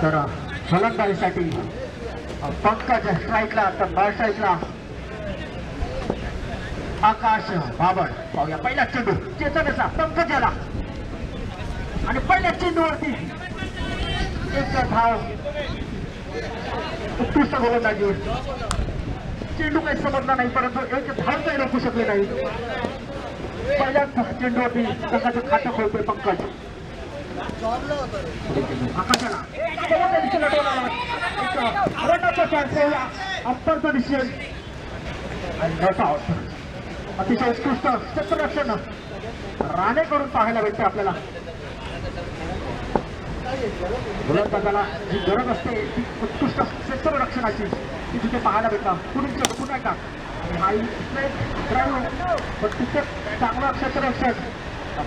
तर फलंदाजीसाठी पंकज स्ट्राईकला तर बॉल स्ट्राईकला आकाश बाबर. पाहूया पहिला चेंडू चेतनचा पंकजाला आणि पहिल्या चेंडूवरती एक धाव. उत्कृष्ट गोलंदाजी. चेंडू काही समजला नाही परंतु एक धाव काही रोखू शकले नाही. पहिल्याच चेंडूवरती संघाचं खातं खोलतोय पंकज. आकाशाला रनाचा चान्स अप्परचा दिसेल आणि नॉट आउट. अतिशय उत्कृष्ट क्षेत्ररक्षण राणे करून पाहायला भेटते आपल्याला. गोलंदाजाला जी गरज असते ती उत्कृष्ट क्षेत्ररक्षणाची ती तिथे पाहायला भेटतात. पुढील चेंडू पुन्हा एकदा हाई ड्राईव्ह पण तिथे चांगला क्षेत्ररक्षण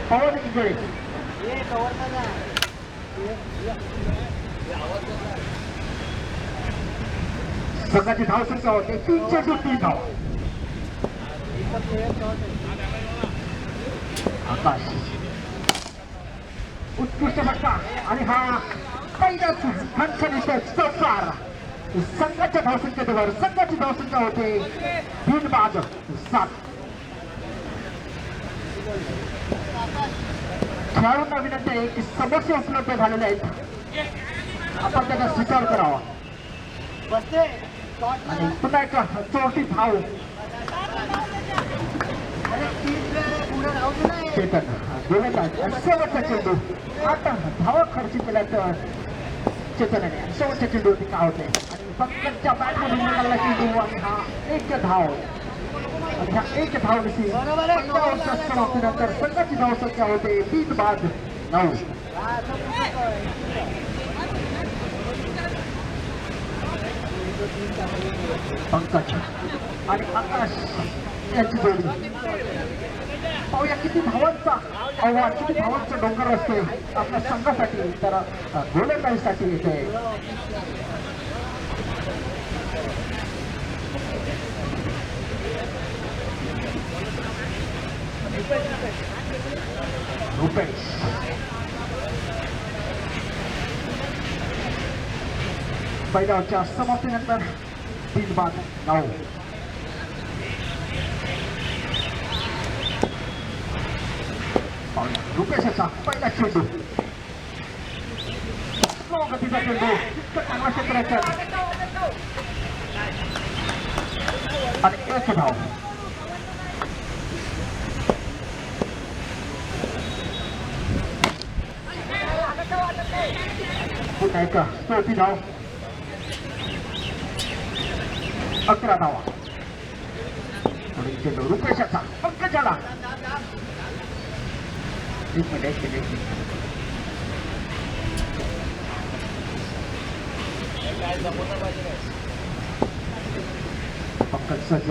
पवन इंगळे. संघाची धाव संख्या होते 303 धाव. आकाश उत्कृष्ट फटका आणि हा पहिलाच खणखणीत चौकार. संघाच्या धावसंख्येवर संघाची धावसंख्या होते 3 बाद 7. खेळाडूंना विनंती आहे की समस्या उपलब्ध झालेल्या आहेत आपण त्याचा स्वीकार करावा. आणि पुन्हा एक चौथी धाव चेतन गोलंदाज. शेवटचा चेंडू आता धावा खर्च केला तर चेतनाने शेवटच्या चेंडूवरती का होते आणि फक्तच्या बॅटमधून निघाला चेंडू आणि हा एक धाव. आणि ह्या एक धावशी समाप्तीनंतर संघाची धाव संख्या होते 3 बाद 9. पंकज आणि आकाश यांची जोडी. पाहूया किती धावांचा आव्हान किती धावांचा डोंगर असतो आपल्या संघासाठी तर गोलंदाजीसाठी येते. रुपेश पहिल्या ओव्हरच्या समाप्तीनंतर 3 बाद 9. रुपेशचा पहिला चेंडू स्लो गतीचा चेंडू चांगला क्षेत्राचा आणि एक धाव. पुन्हा एक चौथी धाव 11 धावा. चेंडू रुपेशचा पंकजाला. एक मिनिट पंकज सज्ज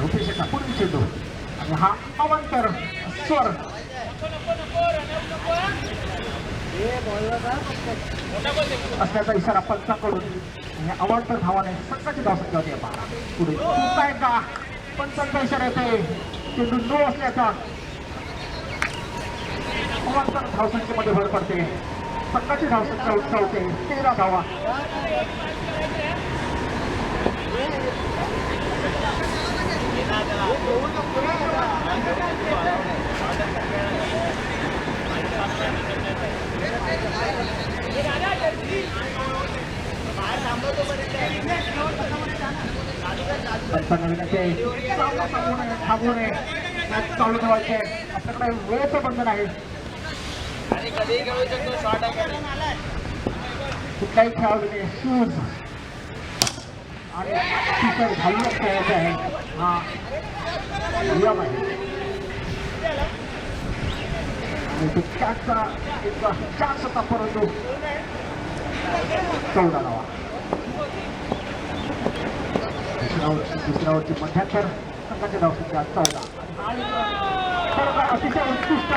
रुपेशचा पुढील चेंडू आणि हा अवांतर स्वर असल्याचा इशारा पंचाकडून अवांतर धावाने संघाची धावसंख्या होती 12. पुढे पुन्हा एकदा पंचांचा इशारा येते चेंडू नो असल्याचा. अवांतर धावसंख्येमध्ये भर पडते. संघाची धावसंख्या उंचावते 13 धावा. थांबू नये चालू ठेवायचे. आपल्याकडे वेळेचं बंधन आहे. कुठल्याही खेळाडूने शूज आणि टी शर्ट घालूनच खेळायचं आहे हा नियम आहे. त्याचा एक 4 शतक परंतु 14 धावा. दुसऱ्या ओव्हरची मध्यांतर संघाच्या धावसंख्या 14. अतिशय उत्कृष्ट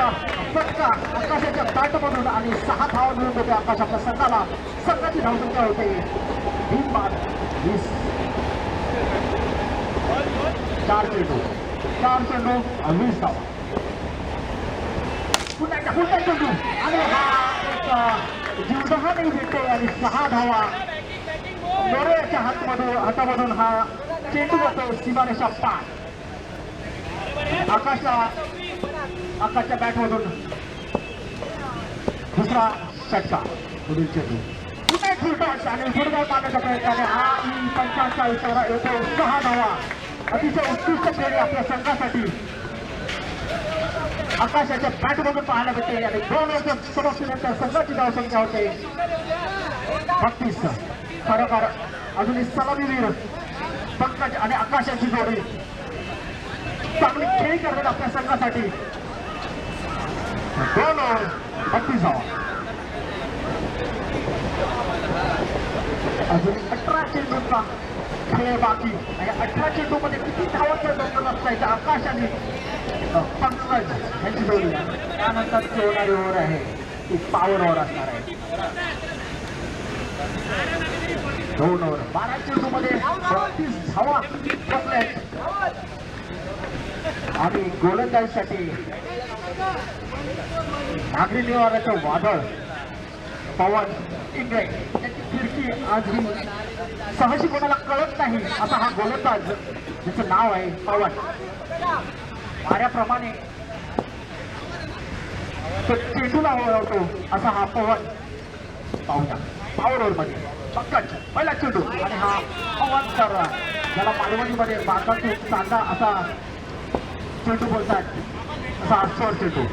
फटका आकाशाच्या बॅटमधून आणि 6 धावा मिळून देते आकाश आपल्या संघाला. संघाची धावसंख्या होते 3 बाद 20. 4 चेंडू 20 धावा. उलटा चेंडू आणि हा एक जीवदहानी भेटते आणि 6 धावा नोरेच्या हातामधून हा चेंडू जातो सीमारेषा पार. आकाशच्या बॅटमधून दुसरा षटका. पुढील चेंडू पुन्हा एक फुलटॉस आणि फुटबॉल मारण्याच्या प्रयत्नाने हा 45 येतो. 6 धावा अतिशय उत्कृष्ट खेळी आपल्या संघासाठी आकाशाच्या बॅटमधून पाहायला भेटते आणि 2 ओव्हर समाप्तीनंतर संघाची धावसंख्या होते 32. खरोखर अजूनही सलामीवीर पंकज आणि आकाशाची जोडी चांगली खेळी करतात आपल्या संघासाठी. 2 ओव्हर 32 धावा. अजून 18 चेंडूंचा खेळ बाकी आणि 18 चेंडू मध्ये किती धावांचं दंगल असायचं आकाश आणि पंकज यांची जोडी. त्यानंतर होणारी ओव्हर आहे ती पॉवर ओव्हर असणार आहे. 2 ओव्हर 12 चेंडू मध्ये 32 धावा बसल्यात आणि गोलंदाजीसाठी नागरी निवाराचं वादळ पवन इंगळे त्याची फिरकी आजही सहशी कोणाला कळत नाही असा हा गोलंदाज ज्याचं नाव आहे पवन. वाऱ्याप्रमाणे तो चेंडूला वळवतो असा हा पवन. पाहूया पॉवर ओव्हर मध्ये पंकज पहिला चेंडू आणि हा पवन तर ज्याला मालवणीमध्ये भारतातून चांदा असा चेंडू बोलतात असा स्वर चेंडू.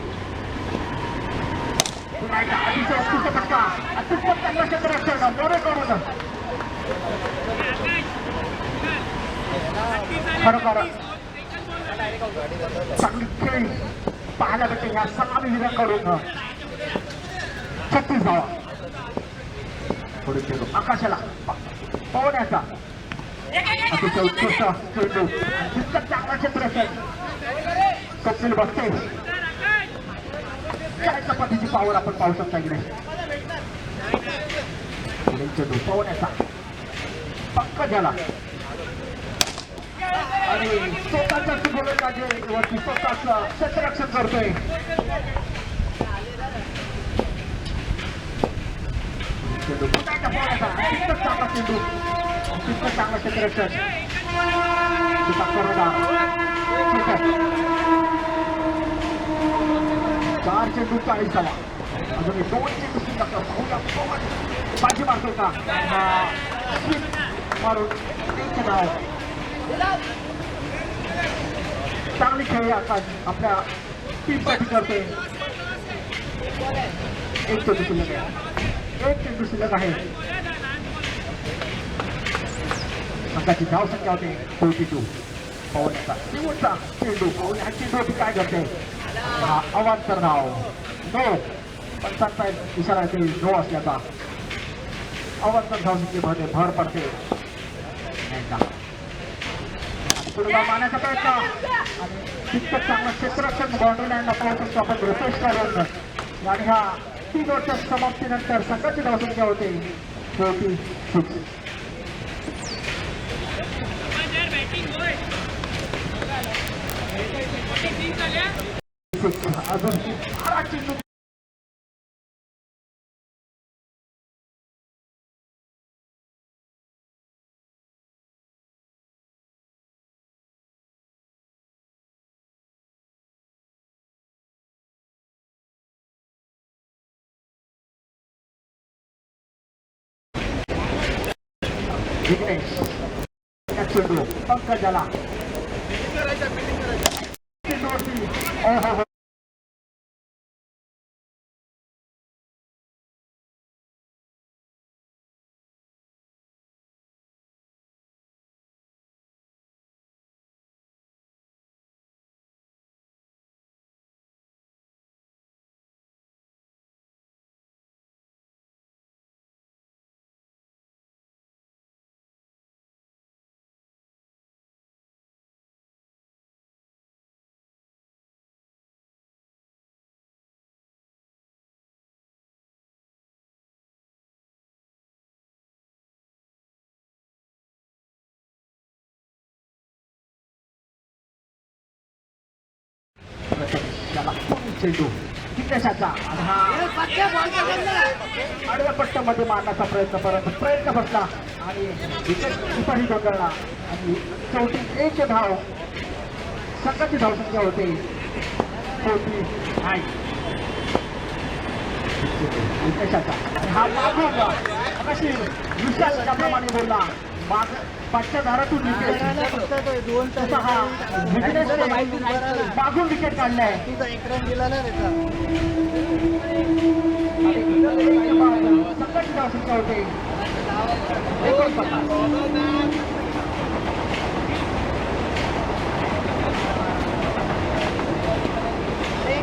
अतिशय उत्कृष्ट फटका अत्युत्तम त्यांना क्षेत्ररक्षण मोरेकडून. खरोखर चांगली खेळी पाहायला भेटते ह्या सलामीवीरांकडून. 36 धावा. पुढे चेंडू आकाशाला पवण्याचा अतिशय उत्कृष्ट चेंडू जितकं चांगला क्षेत्ररक्षण स्वप्नील बसते. काय चपातीची पावर आपण पाहू शकता इकडे. पुढे चेंडू पवण्याचा पंकजाला आणि स्वतःच गोलंदाजीवरती स्वतःच क्षेत्ररक्षण करतोय. चेंडू पुन्हा पवण्याचा तितकंच चांगला चेंडू तितकंच चांगलं क्षेत्ररक्षण. 4 चेंडू 40 धावा. अजून 2 चेंडू शिल्लक. पाहूया पवन बाजी मारतो का मारून 1 धाव. चांगली खेळी आकाश आपल्या टीमसाठी करते. 1 चेंडू शिल्लक आहे. 1 चेंडू शिल्लक आहे. संघाची धाव संख्या होते 42. पवनचा शेवटचा चेंडू. पवन हा चेंडू काय करते हा अवांतर धाव. नो पंचांचा इशारा येते नो असल्याचा. अवांतर धावसंख्येमध्ये भर पडते. पुढे मारण्याचा प्रयत्न आणि तितकं चांगलं क्षेत्ररक्षण बाउंड्री लाईनला पाहू शकतो आपण रिफ्रेश करून. आणि ह्या 3 ओव्हरच्या समाप्तीनंतर संघाची धावसंख्या होते 46. अजून 12 चेंडू चेंडू पंकजाला चेंडूवरती चेंडू जिज्ञासाचा आणि हा आडव्या पट्ट्यामध्ये मारण्याचा प्रयत्न बसला आणि विकेट किपरही गोंधळला आणि शेवटी एक धाव संघाची धावसंख्या होते 49. जिज्ञासाचा आणि हा मागून अशी विशाल त्याप्रमाणे बोलला माग पाचच्या दारातून विकेट हा मागून विकेट काढलाय संघाची धावसंख्या होते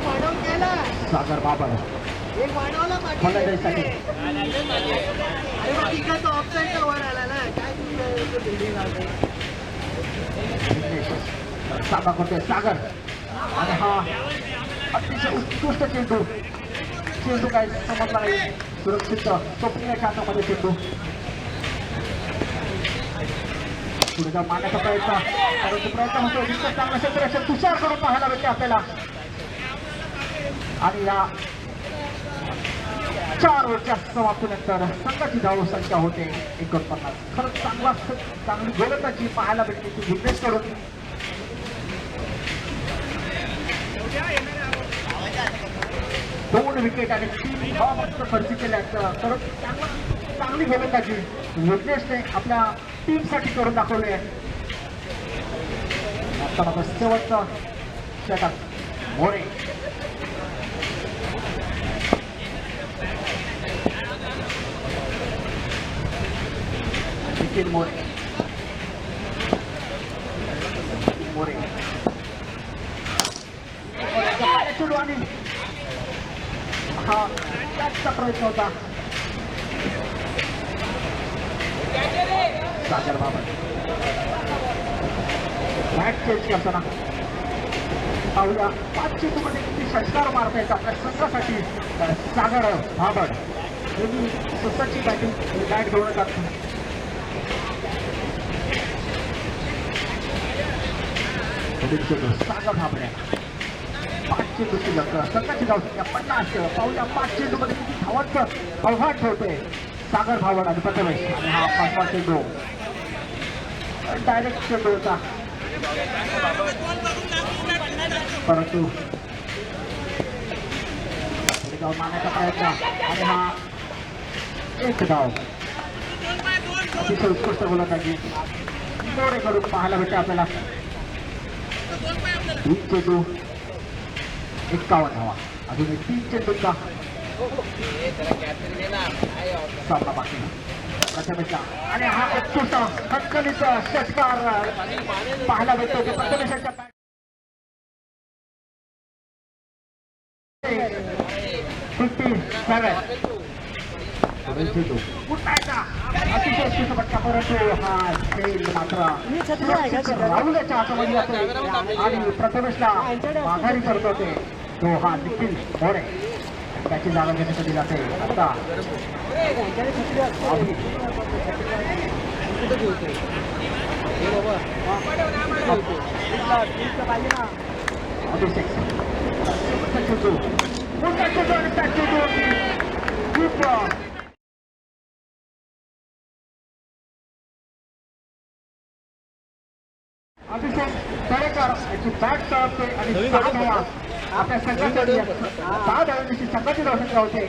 49. सागर बाबर फलंदाजीसाठी सामना करतोय सागर आणि हा अतिशय उत्कृष्ट चेंडू काय समजला नाही सुरक्षित स्वप्नाच्या हातामध्ये चेंडू पुढे जाऊन मारण्याचा प्रयत्न होतो जितकं चांगलं क्षेत्र तुषार करून पाहायला भेटते आपल्याला आणि या 4 ओव्हरच्या समाप्तीनंतर संघाची धावसंख्या होते 49. खरंच चांगली गोलंदाजी पाहायला भेटली ती विकेट कडून दोन विकेट आणि 3 धावा मस्त खर्च केल्या खरंच चांगली गोलंदाजी विघ्नेशने आपल्या टीमसाठी करून दाखवली आहे. आता मात्र शेवटचं षटक मोरे निखिल मोरे चेंडू आणि हा त्याचा प्रयत्न होता सागर बाबर बॅट चेंज करताना पाहूया 5 चेंडूमध्ये किती षटकार मारता येतात आपल्या संघासाठी सागर बाबर यांनी स्वतःची बॅट घेऊन जात सागर बाबऱ्या 5 चेंडू शिल्लक संघाची धावसंख्या 50. पाहूया 5 चेंडूमध्ये किती धावांचं आव्हान ठेवतोय सागर भावड आणि प्रथमेश आणि हा 5वा चेंडू डायरेक्ट चेंडू होता परंतु जाऊन मारण्याचा प्रयत्न आणि हा एक धाव अतिशय उत्कृष्ट गोलंदाजी मोरे करून पाहायला भेटते आपल्याला 3 चेंडू 51 धावा अजून 3 चेंडूंचा सामना बाकी प्रथमेशला आणि हा उत्कृष्ट खणखणीचा षटकार पाहायला भेटतो की प्रथमेशाच्या 57 अतिशय उत्कृष्ट परंतु हा खेळ मात्र राहुलच्या हातामध्ये जातो आणि प्रथमेशला माघारी करतो ते तो हा निखिल मोरे त्याची जागा घेण्यासाठी जाते आता अभिषेक अभिषेक तळेकर याची बॅट तळपते आणि 6 धावा आपल्या संघासाठी 6 धावांची संघाची धावसंख्या होते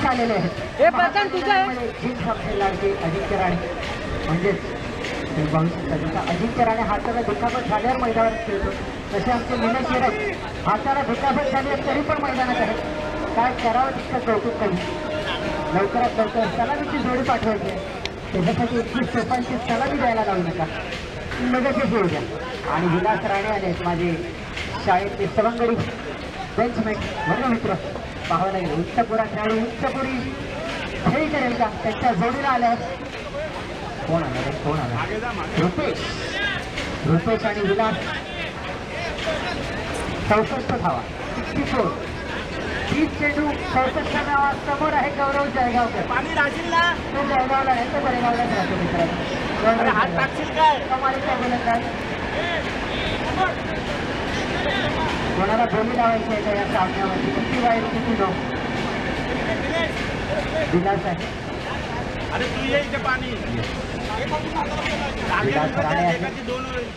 आलेले आहेत जिंकचे अजिंक्य राणे म्हणजेच अजिंक्य राणे हाताला दुखापत झाल्यावर मैदानात खेळतो तसे आमचे निलेश शेरक हाताला दुखापत झाली तरी पण मैदानात आहे काय करावं तितकं कौतुक करू लवकरात लवकर सलामीची जोडी पाठवायची आहे त्याच्यासाठी 21 तोफांची सलामी द्यायला लावू नका लगेचच येऊ द्या आणि विलास राणे आले माझे शाळेतले सवंगडी बेंचमेट वर्गमित्र पाहावं लागेल उच्चपुरा खेळाडू उच्चपुरी खेळी करेल का त्यांच्या जोडीला आल्या कोण आला रुपेश आणि विलास 64 धावा 64 30 चेंडू 64 धावा समोर आहे गौरव जळगावकर पाणी राहशील ना तो जळगावला आहे तो बरेगावलाच राहतो मित्रांनो हात टाकशील काय कमालीचा गोलंदाज कोणाला बोली लावायची आहे का या सामन्यामध्ये किती वाईट किती नो विलास आहे अरे तू ये इथे पाणी विलास राणे आहे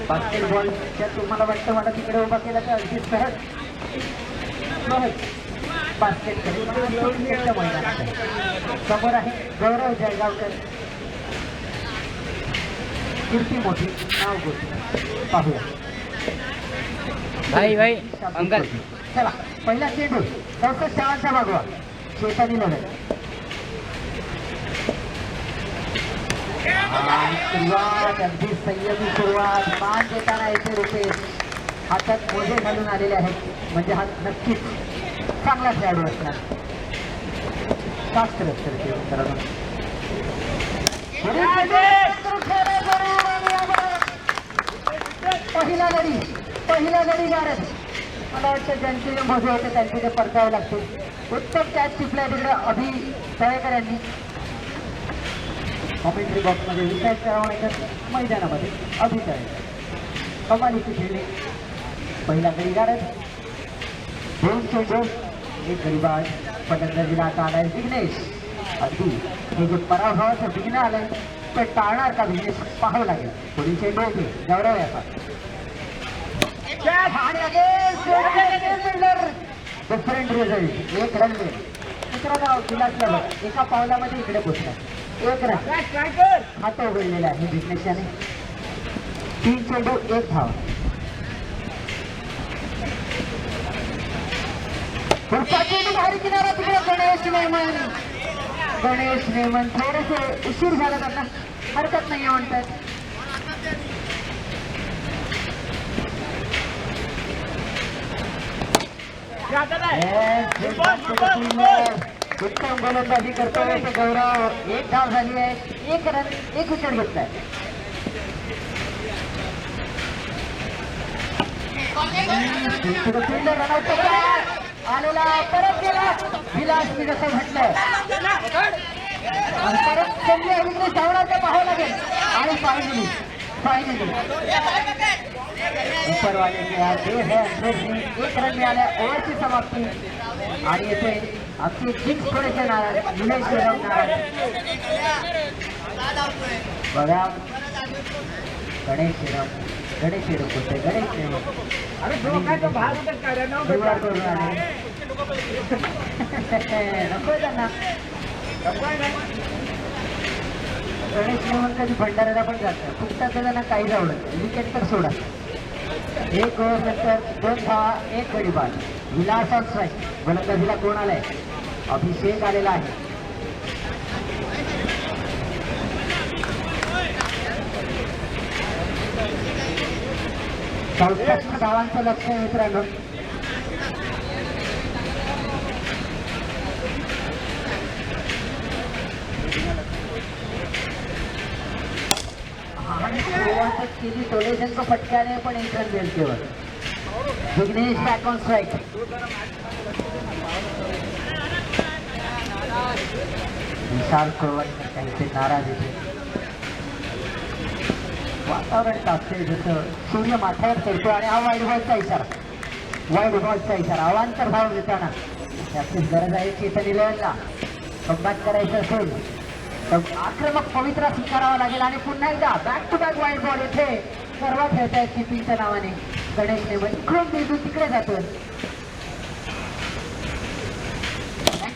बास्केटबॉलच्या तुम्हाला वाटतं मला तिकडे उभा केला तर अगदी सहज बास्केट मैदानात समोर आहे गौरव जळगावकर कीर्ती मोठी नाव गोष्टी पाहूया भाई भाई अंकल चला पहिला चेंडू 64 धावांचा मागवा शेतानी लढत सुरुवात अगदी संयमी सुरुवात मान देताना येथे रुपेश हातात मोजे घालून आलेले आहेत म्हणजे हा नक्कीच चांगला खेळाडू असणार शास्त्र पहिला गडी गारद मला वाटतं ज्यांचे मोजे होते त्यांचे ते परतावे लागते उत्तम कॅच टिपलाय तिकडे अभि तळेकर यांनी कॉमेंट्री बॉक्समध्ये विचार करावं मैदानामध्ये अभि तळेकर कमालीची खेळली पहिला गडी गारद 2 चेंडू 1 गडीबाज फलंदाजीला आता आलाय विघ्नेश अगदी हे जे पराभवाचं विघ्न आलंय ते टाळणार का विघ्नेश पाहावं लागेल पुढील चेंडू होते गौरव याचा डिफरंट रिझल्ट 1 रन मित्रांनो विलासला एका पावलामध्ये इकडे पोचला 1 रन हात उघडलेला आहे विघ्नेशाने 3 चेंडू 1 धाव बाहेर किनारा तिकडे गणेश नेमन थोडेसे उशीर झाला त्यांना हरकत नाही म्हणतात उत्तम गोलंदाजी करतोय गौरव 1 धाव झाली आहे 1 रन 1 विकेट घेतलाय फिल्डर रनआउट आलेला परत गेला विलास मी जसं म्हटलं परत संधी विघ्नेश धावण्याचं पाहावं लागेल आणि फायनली उपरवाले एक रन मिळाल्या ओव्हरची समाप्ती आणि येथे आपली जिंक थोडेसे नाराज निलेश नाराज बघा गणेश होते गणेश नको त्यांना गणेश नेमन कधी भंडाऱ्याला पण जातं फुकटात त्यांना काहीच आवडत विकेट तर सोडा 1 ओव्हर नंतर 2 धावा 1 गडीबाज विलास ऑन स्ट्राईक गोलंदाजीला कोण आलाय अभिषेक आलेला आहे चौसष्ट धावांचं लक्ष आहे मित्रांनो सुरुवातच केली टोलेशनचं फटक्याने पण 1 रन मिळेल केवळ विघ्नेश बॅक ऑन स्ट्राईक विशाल कुलवंत त्यांचे नाराज येते वातावरण तापते जसं सूर्य माथ्यावर चढतो आणि हा वाईट बॉलचा इशारा अवांतर भाव देताना त्याचीच गरज आहे चेतन इलेव्हनला कमबॅक करायचं असेल तर आक्रमक पवित्रा स्वीकारावा लागेल आणि पुन्हा एकदा बॅक टू बॅक वाईट बॉल येथे सर्व खेळतायत किपिंगच्या नावाने गणेश नेमन इकडून बिंदू तिकडे जातो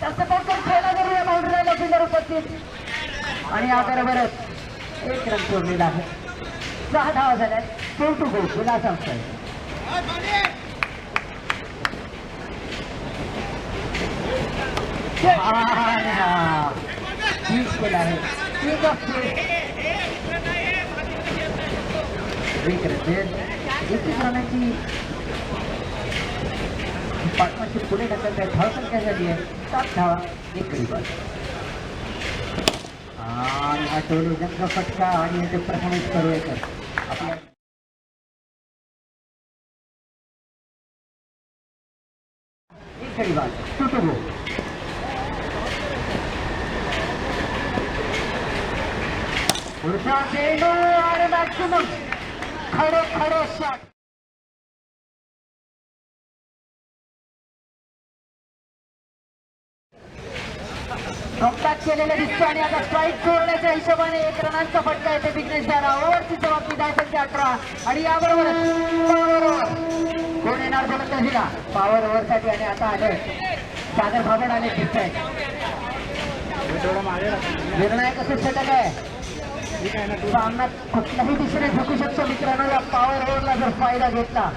सपोर्ट करून खेळला करूया फिल्डर उपस्थित आणि याबरोबरच एक रन सोडलेला आहे. 6 धावा झाल्यात. 2 to go विलास अंपसाई. ठीक केला आहे. एक ऑफ एकच रानाची पार्टनरशिप पुढे ढकलत आहे. धावसंख्या झाली आहे 7 धावा 1 गडी बाद. आणि हा टोली जंग फटका आणि ते प्रथमेश करूयाकर आपल्या एक गडी बाद. 2 to go. पुढचा चेंडू आणि मॅक्सिमम खडे शॉट. कमबॅक केलेलं दिसतं आणि आता स्ट्राईक सोडण्याच्या हिशोबाने 1 रनांचा फटका येते विघ्नेश दादा. ओव्हरची जबाबदारी धावसंख्या 18 आणि याबरोबरच पॉवर ओव्हर कोण येणार गोलंदाजीला पॉवर ओव्हरसाठी. आणि आता आले सागर भाबड आले दिसत आहेत. निर्णायक असं षटक आहे. सामना कुठल्याही दिशेने झुकू शकतो मित्रांनो. या पॉवर ओव्हरला जर फायदा घेतला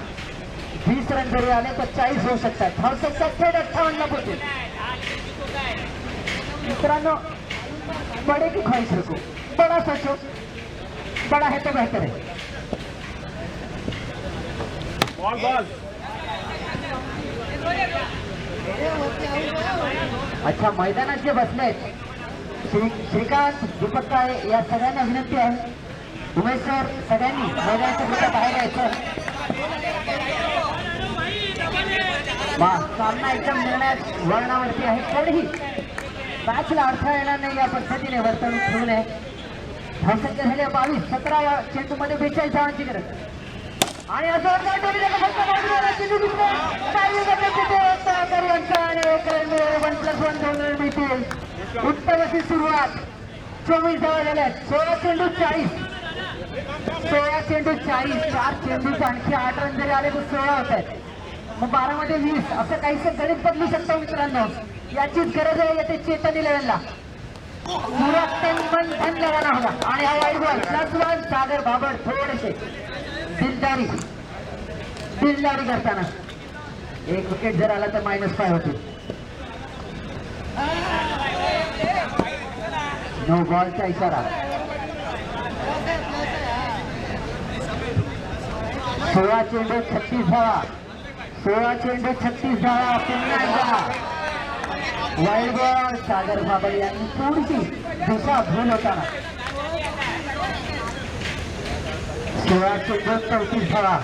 20 रन जरी आले तर 40 होऊ शकतात. धावसंख्या थेट 58 ला पोहोचेल. मित्रांनो बड़े की ख्वाहिश रखो, बड़ा सोचो, बड़ा है तो बेहतर है. बॉल अच्छा मैदानात जे बसलेत श्रीकांत दीपक काळे या सगळ्यांना विनंती आहे. उमेश सर सगळ्यांनी मैदानाच्या पुढे बाहेर यायचं. सामना एकदम निर्णायक वळणावरती आहे. तरीही मॅचला अडथळा येणार नाही या पद्धतीने वर्तणूक ठेवू नये. धावसंख्या झाली 22. 17 या चेंडूमध्ये 42 धावांची गरज. आणि असं आणि 1+1 2 रन मिळतील. उत्तम अशी सुरुवात. 24 धावा झाल्यात. 16 चेंडू 40. 16 चेंडू 40. 4 चेंडूच आणखी 8 रन जरी आले तर 16 होत आहेत. मग 12 मध्ये 20 असं काहीसं गणित बदलू शकतो मित्रांनो. याचीच गरज आहे येते चेतन 11ला. सुरुवात मन धन लगाना होगा. आणि हा वाईट बॉल +1. सागर भाबड थोडेसे दिलदारी करताना 1 विकेट जर आला तर -5 होते. नो बॉलचा इशारा. 16 चेंडू 36 धावा. 16 चेंडू 36 धावा. पुन्हा एकदा वाईट बॉल. सागर भाबड यांनी थोडीशी दिशा भूल होताना 16 चेंडू 34 धावा.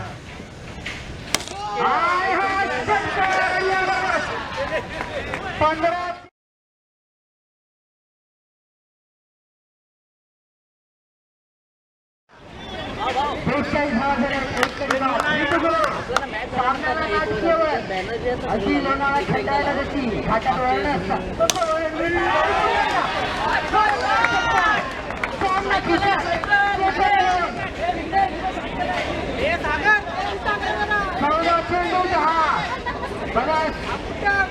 15 42 धावा झाल्या. अगदी लोणावळा खंडायला जशी घाटात वळण असतात सामना केला. 14 चेंडू 10. बघा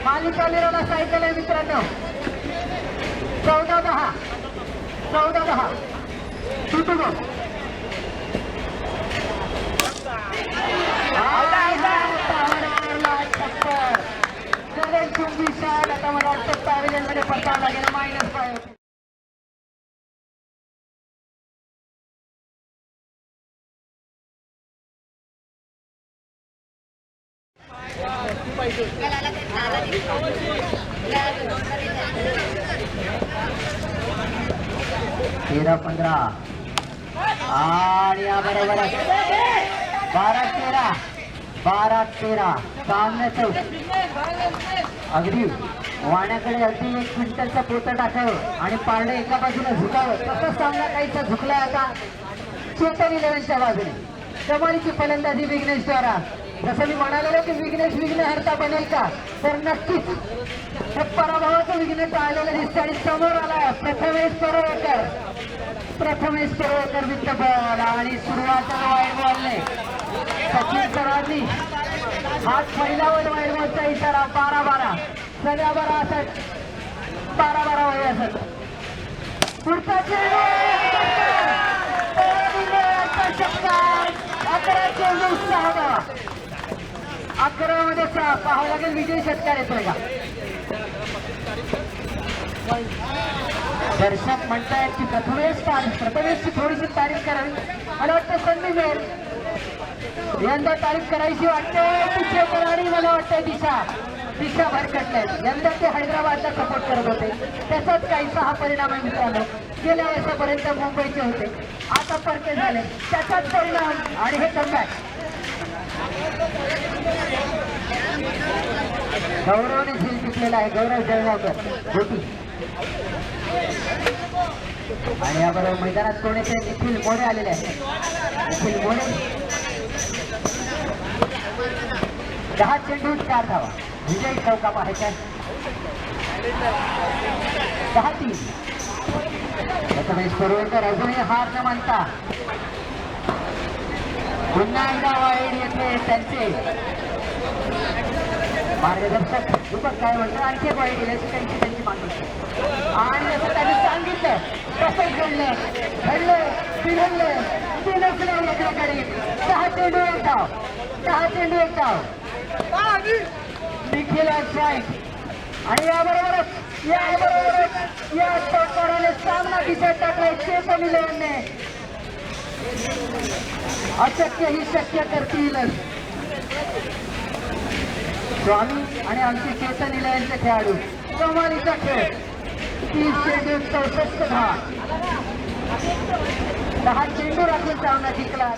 मालिका लिराला सायकल आहे मित्रांनो. 14-10. 14-10. 2 to go. आता मला वाटतं पॅव्हिलियन मध्ये परतावं लागेल. -5. तेरा 15 आणि याबरोबर 12-13. 12-13. सामन्याचं अगदी वाण्याकडे अगदी 1 क्विंटलचं पोतं टाकावं आणि पारडे एका बाजूला झुकावं तसंच सामना काहीसा झुकलाय आता चेतन 11च्या बाजूने. कमालीची फलंदाजी विघ्नेशद्वारा. जसं मी म्हणालेलो की विघ्नेश विघ्नहर्ता बनेल का तर नक्कीच हे पराभवाचं विघ्न टाळलेलं दिसतं. आणि समोर आला प्रथमेश परोळकर वित्त बॉल. आणि सुरुवातीला वाईट बॉलने सचिन सरांनी हात पहिल्यावर वाईट बॉलचा इशारा. 12-12 सगळ्या बरा असत. 12-12 वय असत. पुढचा चेंडू षटकार 11 चेंडू 6 धावा 11 मध्ये 6 पाहावं लागेल विजयी षटकार येतोय का दर्शक म्हणतायत की प्रथमेशची थोडीशी तारीफ करावी मला वाटतं संधी मिळेल यंदा तारीफ करायची वाटते तिथे आणि मला वाटतंय दिशा भरकटल्यात यंदा ते हैदराबादला सपोर्ट करत होते त्याचाच काहीसा हा परिणाम आहे मित्रांनो गेल्या वर्षापर्यंत मुंबईचे होते आता परके झाले त्याचाच परिणाम आणि हे कमबॅक गौरवने झील जिंकलेला आहे गौरव जळगावकर होती आणि याबरोबर मैदानात कोणीचे निखिल मोरे आलेले आहेत निखिल मोरे 10 चेंडू 4 धावा विजय चौका आहे काय 10-3 प्रथमेश परुळकर अजूनही हार न मानता पुन्हा एकदा वाईड येथे त्यांचे मार्गदर्शक दीपक काय म्हणतो आणखी एक वाईड दिल्याची त्यांची मागणी आणि जसं त्यांनी सांगितलं तसंच घडलं बिघडलं ते नसलं एकाकडे 6 चेंडू 1 धाव 10 चेंडू 1 धाव निखिल स्ट्राईक आणि याबरोबरच या चौकाराने सामना दिसत टाकलाय चेतन इलेव्हनने अशक्य ही शक्य करतीलच स्वामी आणि आमचे चेतन इलेव्हनचे खेळाडू कमालीचा खेळ 30 चेंडू 64 धावा 10 चेंडू राखून सामना जिंकला